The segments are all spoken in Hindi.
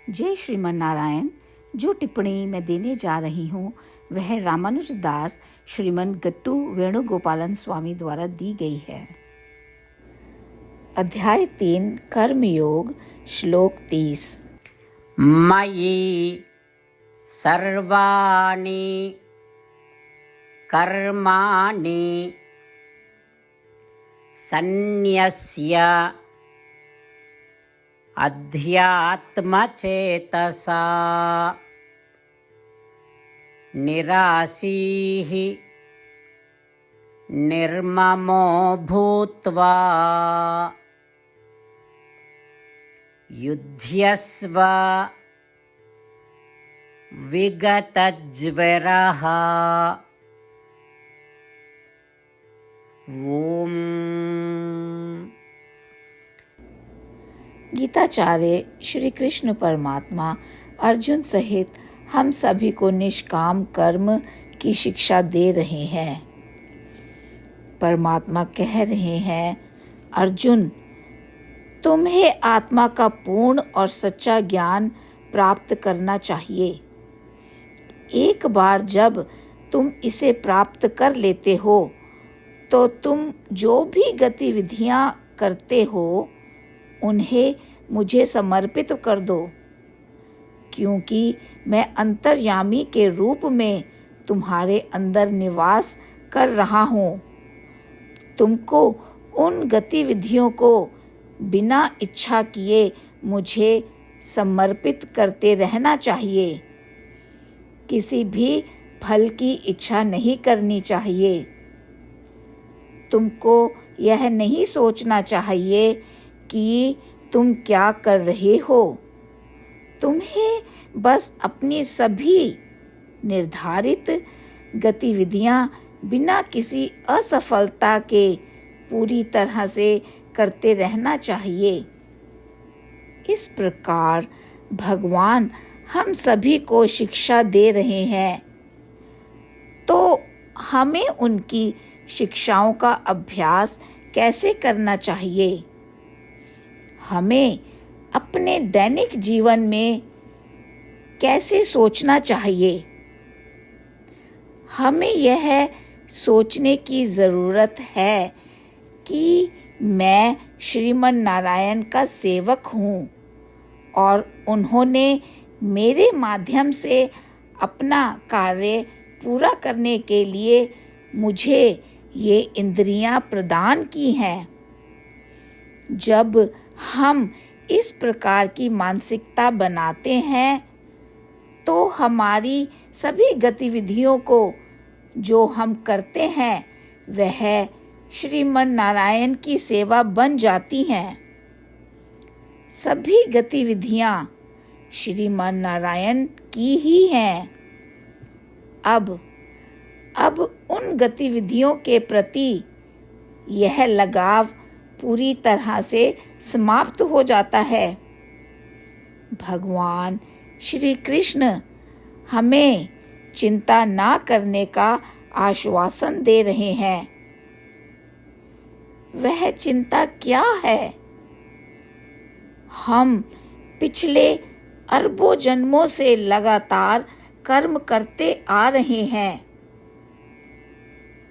जय श्रीमन नारायण। जो टिप्पणी मैं देने जा रही हूँ वह रामानुज दास श्रीमन गट्टू वेणुगोपालन स्वामी द्वारा दी गई है। अध्याय 3 कर्मयोग, श्लोक 30। मयि सर्वाणि कर्माणि सन्न्यस्य अध्यात्मचेतसा निराशीः निर्ममो भूत्वा युध्यस्व विगतज्वरः। ओम। गीताचार्य श्री कृष्ण परमात्मा अर्जुन सहित हम सभी को निष्काम कर्म की शिक्षा दे रहे हैं। परमात्मा कह रहे हैं, अर्जुन, तुम्हें आत्मा का पूर्ण और सच्चा ज्ञान प्राप्त करना चाहिए। एक बार जब तुम इसे प्राप्त कर लेते हो तो तुम जो भी गतिविधियां करते हो उन्हें मुझे समर्पित कर दो, क्योंकि मैं अंतर्यामी के रूप में तुम्हारे अंदर निवास कर रहा हूँ। तुमको उन गतिविधियों को बिना इच्छा किए मुझे समर्पित करते रहना चाहिए। किसी भी फल की इच्छा नहीं करनी चाहिए। तुमको यह नहीं सोचना चाहिए कि तुम क्या कर रहे हो। तुम्हें बस अपनी सभी निर्धारित गतिविधियां बिना किसी असफलता के पूरी तरह से करते रहना चाहिए। इस प्रकार भगवान हम सभी को शिक्षा दे रहे हैं, तो हमें उनकी शिक्षाओं का अभ्यास कैसे करना चाहिए? हमें अपने दैनिक जीवन में कैसे सोचना चाहिए? हमें यह सोचने की ज़रूरत है कि मैं श्रीमन नारायण का सेवक हूँ और उन्होंने मेरे माध्यम से अपना कार्य पूरा करने के लिए मुझे ये इंद्रियां प्रदान की हैं। जब हम इस प्रकार की मानसिकता बनाते हैं तो हमारी सभी गतिविधियों को जो हम करते हैं वह श्रीमन नारायण की सेवा बन जाती हैं। सभी गतिविधियां श्रीमन नारायण की ही हैं। अब उन गतिविधियों के प्रति यह लगाव पूरी तरह से समाप्त हो जाता है। भगवान श्री कृष्ण हमें चिंता ना करने का आश्वासन दे रहे हैं। वह चिंता क्या है? हम पिछले अरबों जन्मों से लगातार कर्म करते आ रहे हैं।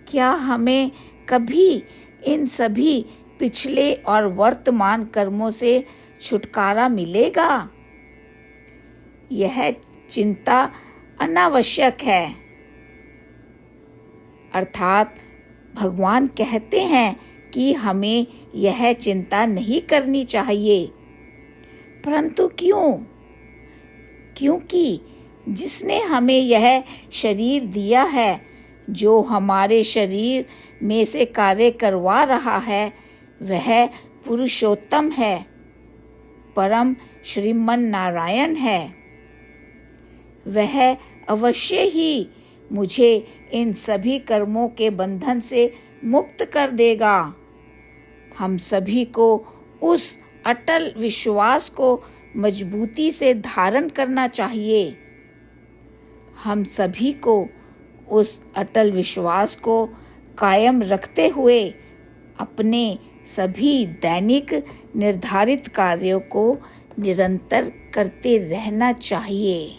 क्या हमें कभी इन सभी पिछले और वर्तमान कर्मों से छुटकारा मिलेगा? यह चिंता अनावश्यक है। अर्थात भगवान कहते हैं कि हमें यह चिंता नहीं करनी चाहिए। परंतु क्यों? क्योंकि जिसने हमें यह शरीर दिया है, जो हमारे शरीर में से कार्य करवा रहा है, वह पुरुषोत्तम है, परम श्रीमन नारायण है। वह अवश्य ही मुझे इन सभी कर्मों के बंधन से मुक्त कर देगा। हम सभी को उस अटल विश्वास को मजबूती से धारण करना चाहिए। हम सभी को उस अटल विश्वास को कायम रखते हुए अपने सभी दैनिक निर्धारित कार्यों को निरंतर करते रहना चाहिए।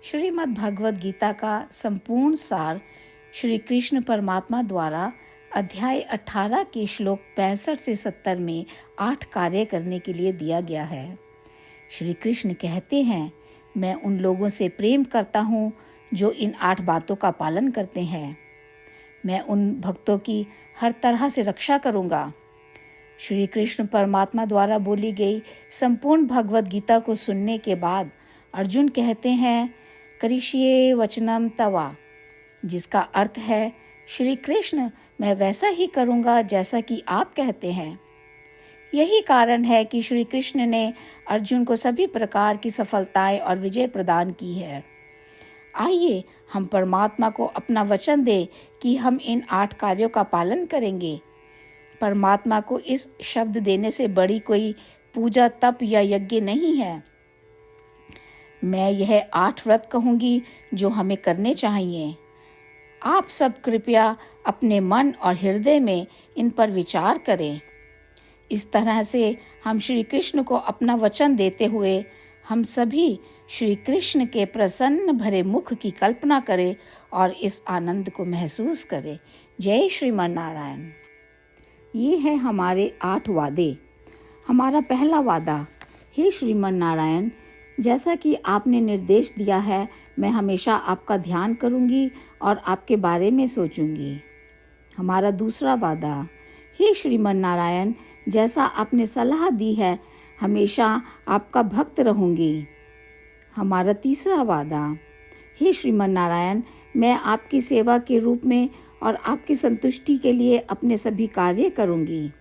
श्रीमद् भगवद गीता का संपूर्ण सार श्री कृष्ण परमात्मा द्वारा अध्याय 18 के श्लोक 65 से 70 में 8 कार्य करने के लिए दिया गया है। श्री कृष्ण कहते हैं, मैं उन लोगों से प्रेम करता हूँ जो इन 8 बातों का पालन करते हैं। मैं उन भक्तों की हर तरह से रक्षा करूँगा। श्री कृष्ण परमात्मा द्वारा बोली गई संपूर्ण भगवद गीता को सुनने के बाद अर्जुन कहते हैं, करिष्ये वचनम तवा, जिसका अर्थ है, श्री कृष्ण मैं वैसा ही करूँगा जैसा कि आप कहते हैं। यही कारण है कि श्री कृष्ण ने अर्जुन को सभी प्रकार की सफलताएं और विजय प्रदान की है। आइए हम परमात्मा को अपना वचन दें कि हम इन 8 कार्यों का पालन करेंगे। परमात्मा को इस शब्द देने से बड़ी कोई पूजा, तप या यज्ञ नहीं है। मैं यह 8 व्रत कहूँगी जो हमें करने चाहिए। आप सब कृपया अपने मन और हृदय में इन पर विचार करें। इस तरह से हम श्री कृष्ण को अपना वचन देते हुए हम सभी श्री कृष्ण के प्रसन्न भरे मुख की कल्पना करें और इस आनंद को महसूस करें। जय श्रीमन नारायण। ये है हमारे 8 वादे। हमारा पहला वादा, हे श्रीमन नारायण, जैसा कि आपने निर्देश दिया है, मैं हमेशा आपका ध्यान करूंगी और आपके बारे में सोचूंगी। हमारा दूसरा वादा, हे श्रीमन नारायण, जैसा आपने सलाह दी है, हमेशा आपका भक्त रहूंगी। हमारा तीसरा वादा, हे श्रीमन नारायण, मैं आपकी सेवा के रूप में और आपकी संतुष्टि के लिए अपने सभी कार्य करूंगी।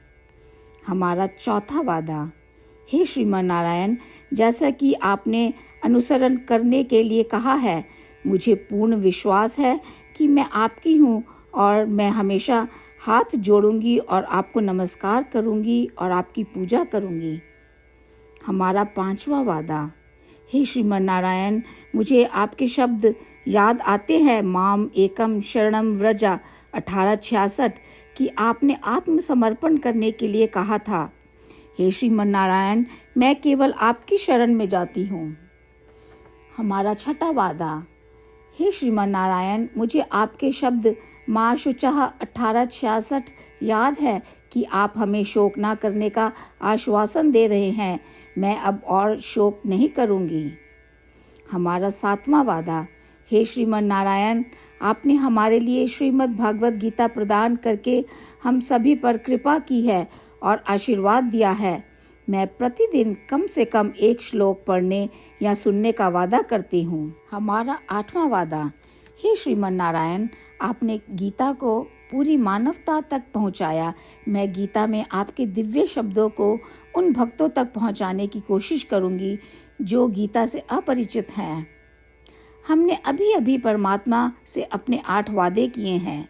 हमारा चौथा वादा, हे श्रीमन नारायण, जैसा कि आपने अनुसरण करने के लिए कहा है, मुझे पूर्ण विश्वास है कि मैं आपकी हूँ और मैं हमेशा हाथ जोड़ूंगी और आपको नमस्कार करूंगी और आपकी पूजा करूंगी। हमारा 5वां वादा, हे श्रीमन नारायण, मुझे आपके शब्द याद आते हैं, माम एकम शरणम व्रजा 1866, कि आपने आत्मसमर्पण करने के लिए कहा था। हे श्रीमन नारायण, मैं केवल आपकी शरण में जाती हूँ। हमारा 6वां वादा, हे श्रीमन नारायण, मुझे आपके शब्द माँ शुचः 1866 याद है कि आप हमें शोक ना करने का आश्वासन दे रहे हैं। मैं अब और शोक नहीं करूँगी। हमारा 7वां वादा, हे श्रीमन नारायण, आपने हमारे लिए श्रीमद् भागवत गीता प्रदान करके हम सभी पर कृपा की है और आशीर्वाद दिया है। मैं प्रतिदिन कम से कम 1 श्लोक पढ़ने या सुनने का वादा करती हूँ। हमारा 8वां वादा, हे श्रीमन नारायण, आपने गीता को पूरी मानवता तक पहुँचाया। मैं गीता में आपके दिव्य शब्दों को उन भक्तों तक पहुँचाने की कोशिश करूँगी जो गीता से अपरिचित हैं। हमने अभी अभी परमात्मा से अपने 8 वादे किए हैं।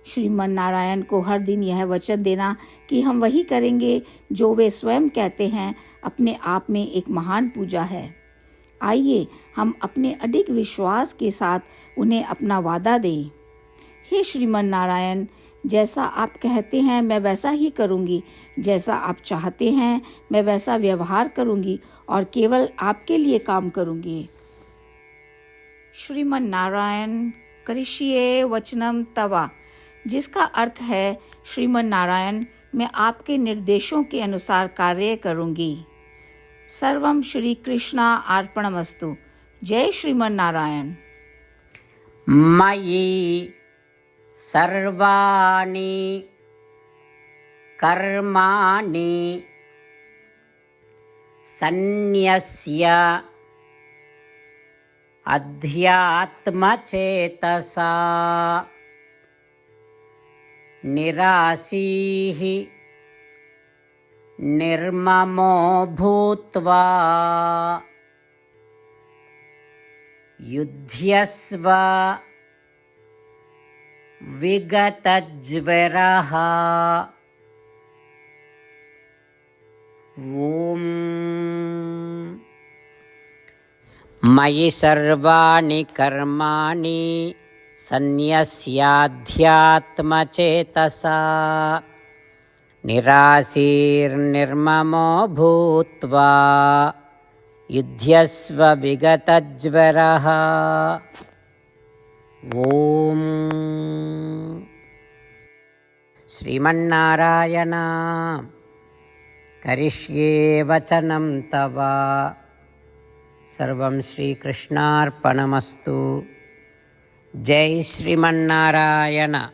श्रीमन नारायण को हर दिन यह वचन देना कि हम वही करेंगे जो वे स्वयं कहते हैं, अपने आप में एक महान पूजा है। आइए हम अपने अडिग विश्वास के साथ उन्हें अपना वादा दें। हे श्रीमन नारायण, जैसा आप कहते हैं मैं वैसा ही करूँगी। जैसा आप चाहते हैं मैं वैसा व्यवहार करूँगी और केवल आपके लिए काम करूँगी। श्रीमन नारायण करिष्ये वचनम तवा, जिसका अर्थ है, श्रीमन नारायण, मैं आपके निर्देशों के अनुसार कार्य करूँगी। सर्वम श्री कृष्णा अर्पणमस्तु। जय श्रीमन नारायण। मयि सर्वाणि कर्माणि सन्न्यस्य अध्यात्मचेतसा निराशीः निर्ममो भूत्वा युध्यस्व विगतज्वरः। ॐ मयि सर्वाणि कर्माणि सन्न्यस्याध्यात्मचेतसा निराशीर्निर्ममो भूत्वा युध्यस्व विगतज्वरः। ఓం శ్రీమన్నారాయణ కరిష్యే వచనం తవ సర్వం శ్రీకృష్ణార్పణమస్తు. జై శ్రీమన్నారాయణ.